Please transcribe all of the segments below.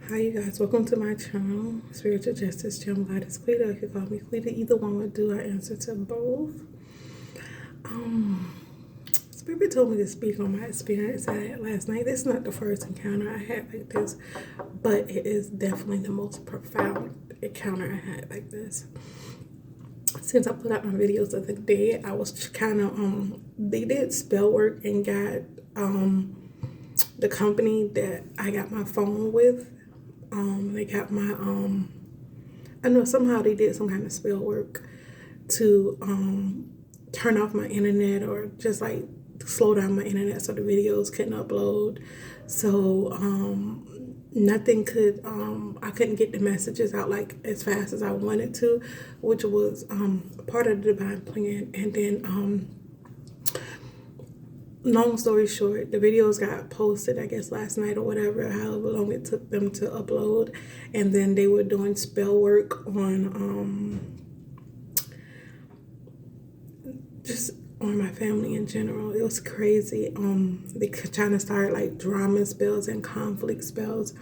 Hi you guys, welcome to my channel, Spiritual Justice Channel. Goddess Quita. You can call me Quita. Either one would do. I answer to both. Spirit told me to speak on my experience I had last night. This is not the first encounter I had like this, but it is definitely the most profound encounter I had like this. Since I put out my videos the other day, I was kind of they did spell work and got the company that I got my phone with. They got my I know somehow they did some kind of spell work to turn off my internet or just like slow down my internet so the videos couldn't upload. So nothing could I couldn't get the messages out like as fast as I wanted to, which was part of the divine plan. And then long story short, the videos got posted, I guess, last night or whatever, however long it took them to upload. And then they were doing spell work on just on my family in general. It was crazy. They trying to start like drama spells and conflict spells.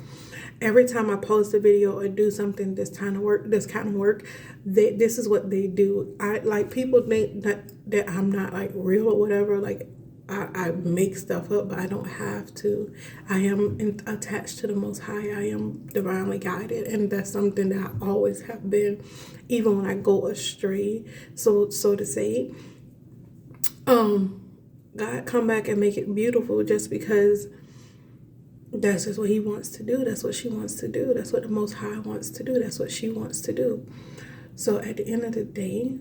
Every time I post a video or do something this kind of work, this is what they do. I like people think that I'm not like real or whatever. Like I make stuff up, but I don't have to. I am attached to the Most High. I am divinely guided, and that's something that I always have been, even when I go astray, so to say. God come back and make it beautiful just because that's just what He wants to do. That's what she wants to do. That's what the Most High wants to do. That's what she wants to do. So at the end of the day,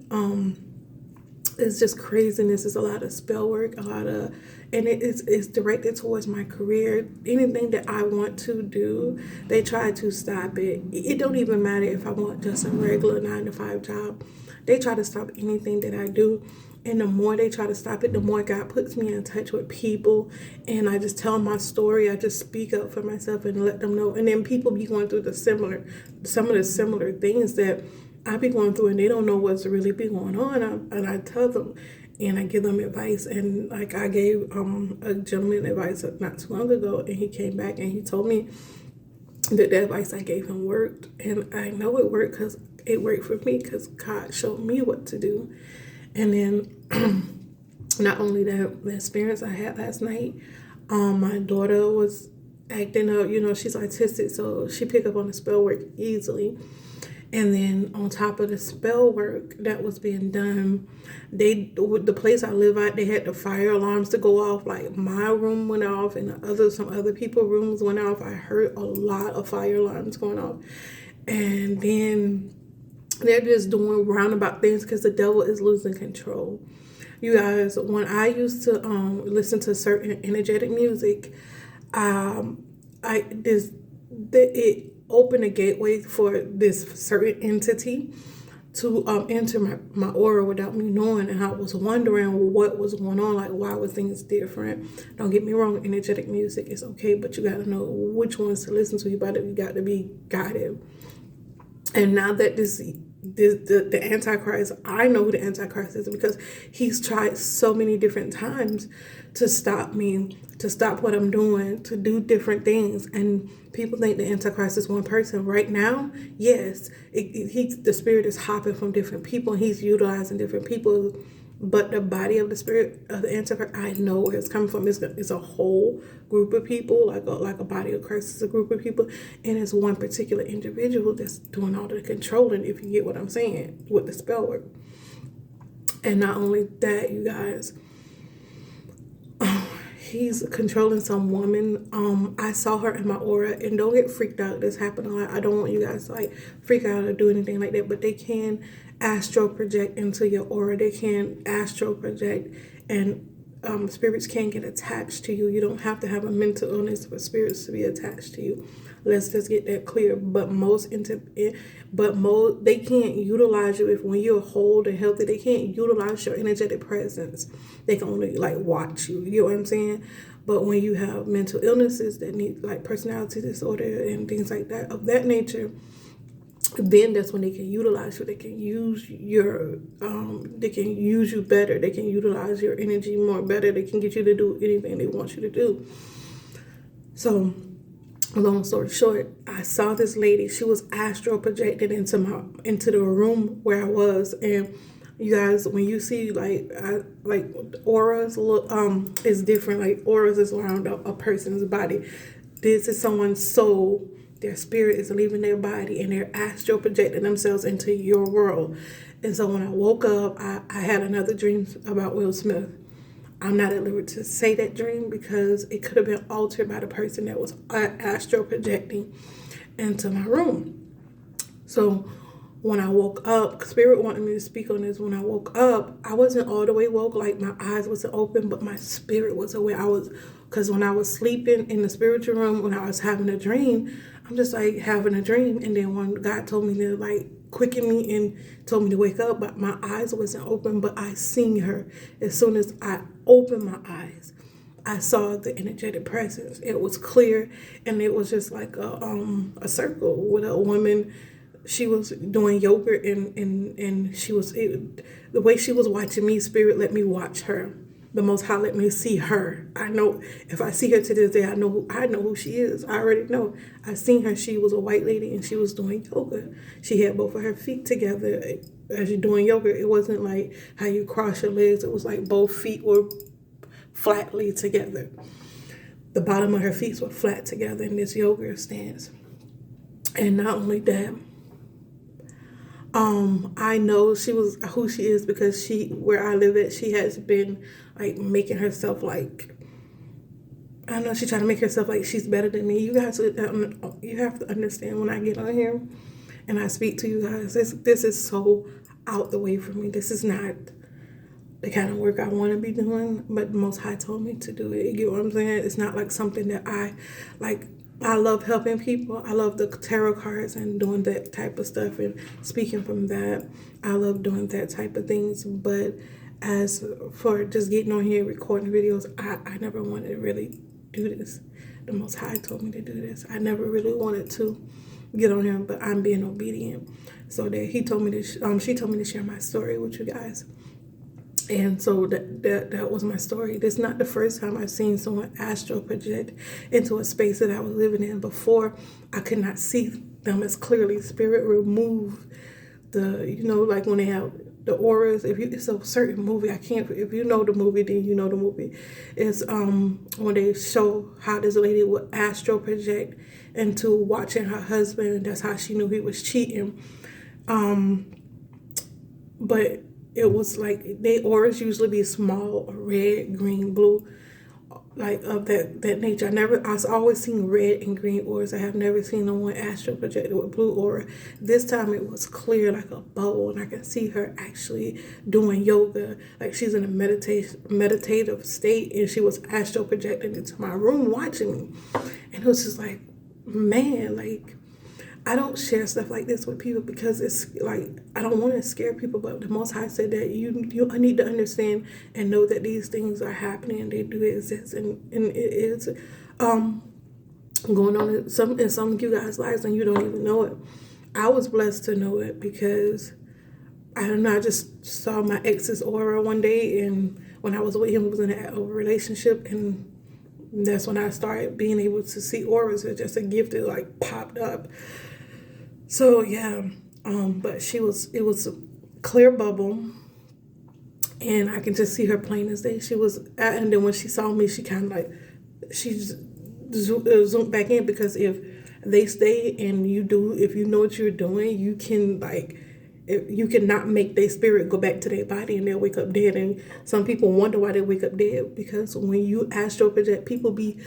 it's just craziness. It's a lot of spell work, and it's directed towards my career. Anything that I want to do, they try to stop it. It don't even matter if I want just a regular 9-to-5 job. They try to stop anything that I do. And the more they try to stop it, the more God puts me in touch with people. And I just tell my story. I just speak up for myself and let them know. And then people be going through some of the similar things that I be going through, and they don't know what's really be going on. And I tell them, and I give them advice. And like I gave a gentleman advice not too long ago, and he came back and he told me that the advice I gave him worked. And I know it worked because it worked for me because God showed me what to do. And then not only that, the experience I had last night, my daughter was acting up. You know, she's autistic, so she picked up on the spell work easily. And then on top of the spell work that was being done, the place I live at, they had the fire alarms to go off. Like my room went off, and some other people's rooms went off. I heard a lot of fire alarms going off, and then they're just doing roundabout things because the devil is losing control. You guys, when I used to listen to certain energetic music, it opened a gateway for this certain entity to enter my aura without me knowing, and I was wondering what was going on, like why were things different. Don't get me wrong, energetic music is okay, but you got to know which ones to listen to. You got to be guided. And now that the Antichrist, I know who the Antichrist is because he's tried so many different times to stop me, to stop what I'm doing, to do different things. And people think the Antichrist is one person. Right now, yes, the spirit is hopping from different people, and he's utilizing different people. But the body of the spirit of the Antichrist, I know where it's coming from. It's a whole group of people, like a body of Christ is a group of people, and it's one particular individual that's doing all the controlling, if you get what I'm saying, with the spell work. And not only that, you guys, he's controlling some woman. I saw her in my aura, and don't get freaked out. This happened a lot. I don't want you guys to like freak out or do anything like that, but they can astral project into your aura. They can astral project, and spirits can get attached to you. You don't have to have a mental illness for spirits to be attached to you. Let's just get that clear. But they can't utilize you if when you're whole and healthy. They can't utilize your energetic presence. They can only like watch you. You know what I'm saying? But when you have mental illnesses that need like personality disorder and things like that of that nature, then that's when they can utilize you. They can use they can use you better. They can utilize your energy more better. They can get you to do anything they want you to do. So Long story short, I saw this lady. She was astral projected into the room where I was. And you guys, when you see like auras look is different. Like auras is around a person's body. This is someone's soul. Their spirit is leaving their body and they're astral projecting themselves into your world. And so when I woke up, I had another dream about Will Smith. I'm not at liberty to say that dream because it could have been altered by the person that was astral projecting into my room. So when I woke up, Spirit wanted me to speak on this. When I woke up, I wasn't all the way woke, like my eyes wasn't open, but my spirit was aware. Because when I was sleeping in the spiritual room, when I was having a dream, I'm just like having a dream. And then when God told me to like quicken me and told me to wake up, but my eyes wasn't open, but I seen her. As soon as I opened my eyes, I saw the energetic presence. It was clear, and it was just like a circle with a woman. She was doing yoga, and the way she was watching me, Spirit let me watch her. The Most High let me see her. I know if I see her to this day, I know who she is. I already know. I seen her. She was a white lady, and she was doing yoga. She had both of her feet together as you're doing yoga. It wasn't like how you cross your legs. It was like both feet were flatly together. The bottom of her feet were flat together in this yoga stance. And not only that, I know she was who she is because where I live at, she has been like making herself like, I don't know, she's trying to make herself like she's better than me. You guys, you have to understand when I get on here and I speak to you guys, this is so out the way for me. This is not the kind of work I want to be doing, but the Most High told me to do it. You get what I'm saying? It's not like something that I like. I love helping people. I love the tarot cards and doing that type of stuff and speaking from that. I love doing that type of things. But as for just getting on here recording videos, I never wanted to really do this. The Most High told me to do this. I never really wanted to get on here, but I'm being obedient. So that she told me to share my story with you guys. And so that was my story. This is not the first time I've seen someone astral project into a space that I was living in. Before, I could not see them as clearly. Spirit removed like when they have the auras. It's a certain movie. If you know the movie, then you know the movie. It's when they show how this lady would astral project into watching her husband, and that's how she knew he was cheating. But it was like they auras usually be small, red, green, blue, like of that nature. I've always seen red and green auras. I have never seen no one astral projected with blue aura. This time it was clear like a bubble, and I can see her actually doing yoga. Like she's in a meditative state, and she was astral projecting into my room watching me. And it was just like, man, like, I don't share stuff like this with people because it's like, I don't want to scare people, but the Most High said that you need to understand and know that these things are happening and they do exist, and it is going on in some of you guys' lives and you don't even know it. I was blessed to know it because I don't know, I just saw my ex's aura one day, and when I was with him, we was in a relationship, and that's when I started being able to see auras. It's just a gift that like popped up. So yeah, but it was a clear bubble, and I can just see her plain as day. And then when she saw me, she kind of like, she zoomed back in, because if they stay and if you know what you're doing, you can like, you cannot make their spirit go back to their body and they'll wake up dead. And some people wonder why they wake up dead, because when you astral project, people be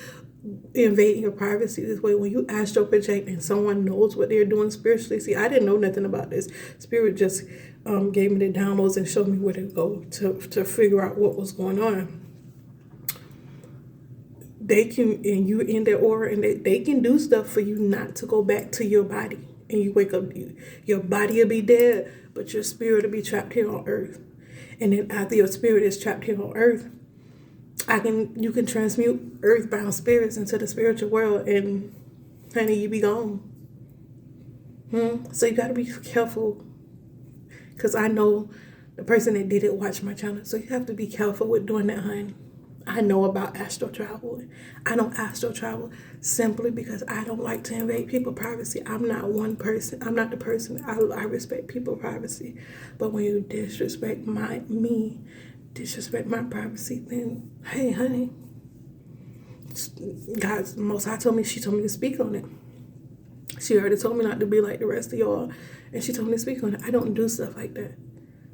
invading your privacy this way. When you astral project and someone knows what they're doing spiritually, see, I didn't know nothing about this. Spirit just gave me the downloads and showed me where to go to figure out what was going on. They can, and you're in their aura, and they can do stuff for you not to go back to your body. And you wake up, your body will be dead, but your spirit will be trapped here on earth. And then after your spirit is trapped here on earth, you can transmute earthbound spirits into the spiritual world, and honey, you be gone. So you gotta be careful, because I know the person that did it watched my channel, so you have to be careful with doing that, honey. I know about astral travel. I don't astral travel simply because I don't like to invade people's privacy. I'm not one person. I'm not the person. I respect people's privacy. But when you disrespect disrespect my privacy, then hey, honey, God's Most High told me, she told me to speak on it. She already told me not to be like the rest of y'all, and she told me to speak on it. I don't do stuff like that.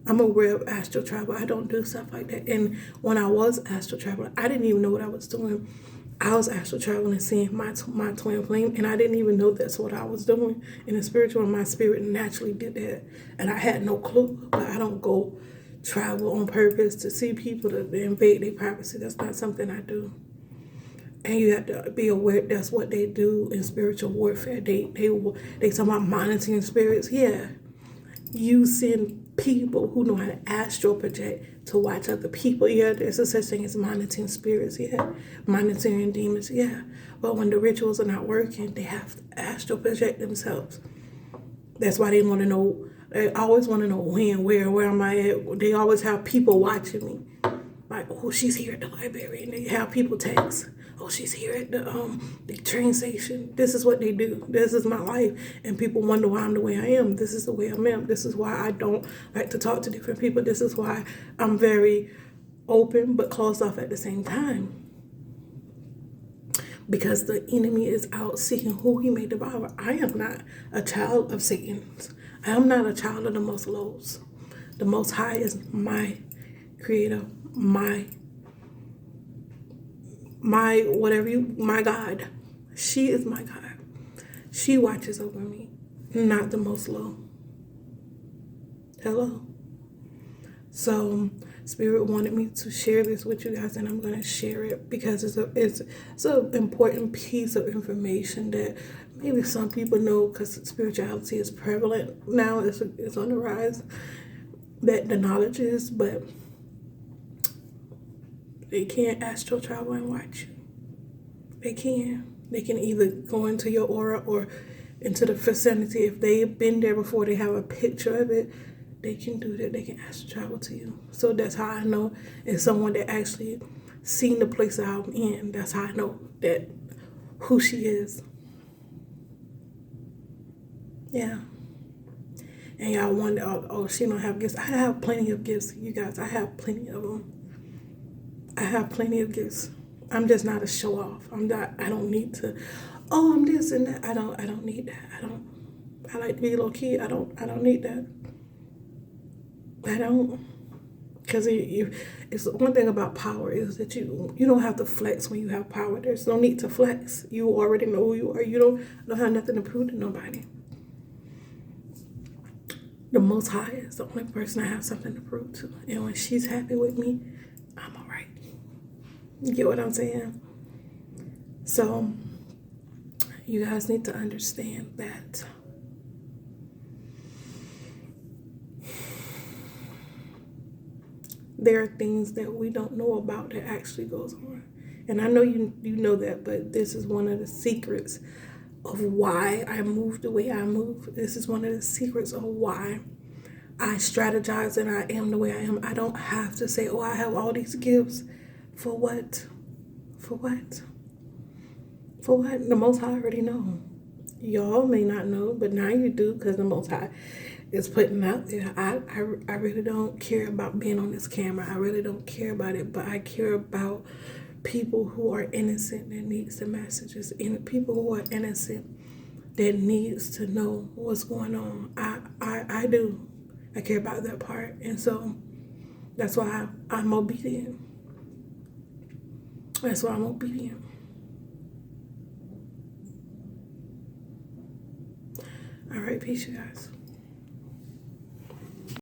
I'm aware of astral travel. I don't do stuff like that. And when I was astral traveling, I didn't even know what I was doing. I was astral traveling and seeing my twin flame, and I didn't even know that's what I was doing. In the spiritual, my spirit naturally did that, and I had no clue. But I don't go travel on purpose to see people to invade their privacy. That's not something I do. And you have to be aware that's what they do in spiritual warfare. They talk about monitoring spirits. Yeah, you send people who know how to astral project to watch other people. Yeah, there's a such thing as monitoring spirits. Yeah, monitoring demons. Yeah, but when the rituals are not working, they have to astral project themselves. That's why they want to know. They always want to know when, where am I at. They always have people watching me. Like, oh, she's here at the library, and they have people text, oh, she's here at the train station. This is what they do. This is my life, and people wonder why I'm the way I am. This is the way I am. This is why I don't like to talk to different people. This is why I'm very open but closed off at the same time. Because the enemy is out seeking who he may devour. I am not a child of Satan's. I am not a child of the Most Lows. The Most High is my creator, my God. She is my God. She watches over me, not the Most Low. Hello. So Spirit wanted me to share this with you guys, and I'm going to share it because it's an important piece of information that maybe some people know, because spirituality is prevalent now. It's on the rise, that the knowledge is, but they can't astral travel and watch you. They can. They can either go into your aura or into the vicinity. If they've been there before, they have a picture of it, they can do that. They can astral travel to you. So that's how I know it's someone that actually seen the place that I'm in. That's how I know that who she is. Yeah. And y'all wonder, oh, she don't have gifts. I have plenty of gifts, you guys. I have plenty of them. I have plenty of gifts. I'm just not a show off. I don't need to, oh, I'm this and that. I don't need that. I like to be low key. I don't need that. I don't. Because it's one thing about power is that you don't have to flex when you have power. There's no need to flex. You already know who you are. You don't have nothing to prove to nobody. The Most High is the only person I have something to prove to. And when she's happy with me, I'm all right. You get what I'm saying? So you guys need to understand that there are things that we don't know about that actually goes on. And I know you know that, but this is one of the secrets of why I move the way I move. This is one of the secrets of why I strategize and I am the way I am. I don't have to say, oh, I have all these gifts. For what? For what? For what? The Most High already know. Y'all may not know, but now you do, because the Most High is putting out there. I really don't care about being on this camera. I really don't care about it, but I care about people who are innocent that needs the messages, and people who are innocent that needs to know what's going on. I do. I care about that part, and so that's why I'm obedient. That's why I'm obedient. All right, peace, you guys.